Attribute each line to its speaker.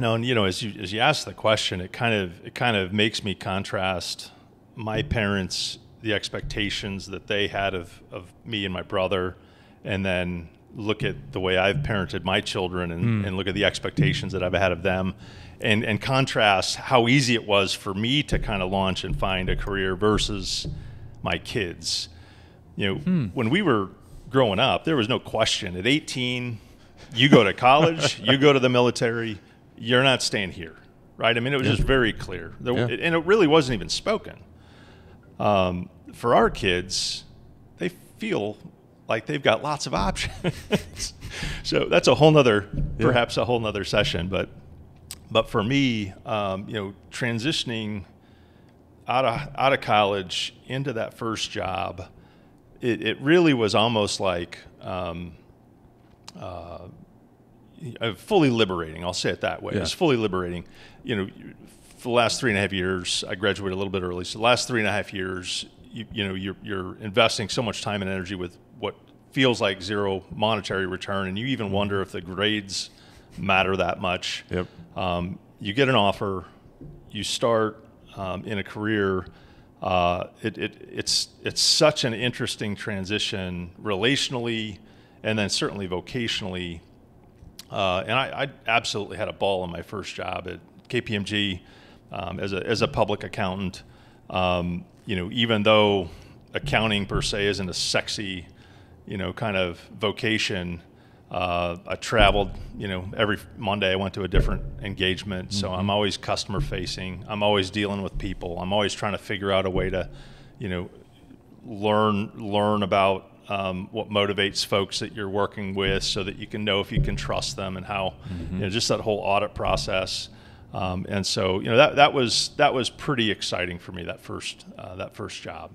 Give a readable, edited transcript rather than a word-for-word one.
Speaker 1: No, and as you ask the question, it kind of makes me contrast my parents, the expectations that they had of me and my brother, and then look at the way I've parented my children and look at the expectations that I've had of them, and contrast how easy it was for me to kind of launch and find a career versus my kids. When we were growing up, there was no question. At 18, you go to college, you go to the military, you're not staying here, right? I mean, it was just very clear. And it really wasn't even spoken. For our kids, they feel like they've got lots of options. So that's perhaps a whole nother session. But for me, transitioning out of college into that first job, it really was almost like fully liberating. I'll say it that way. Yeah. It was fully liberating. For the last 3.5 years, I graduated a little bit early. So the last 3.5 years, you're investing so much time and energy with what feels like zero monetary return, and you even wonder if the grades matter that much.
Speaker 2: Yep.
Speaker 1: You get an offer, you start in a career. It's such an interesting transition relationally, and then certainly vocationally. And I absolutely had a ball in my first job at KPMG as a public accountant. Even though accounting per se isn't a sexy, kind of vocation, I traveled, every Monday I went to a different engagement. So I'm always customer facing. I'm always dealing with people. I'm always trying to figure out a way to, learn about what motivates folks that you're working with, so that you can know if you can trust them, and how, just that whole audit process. And so, that was pretty exciting for me, that first job.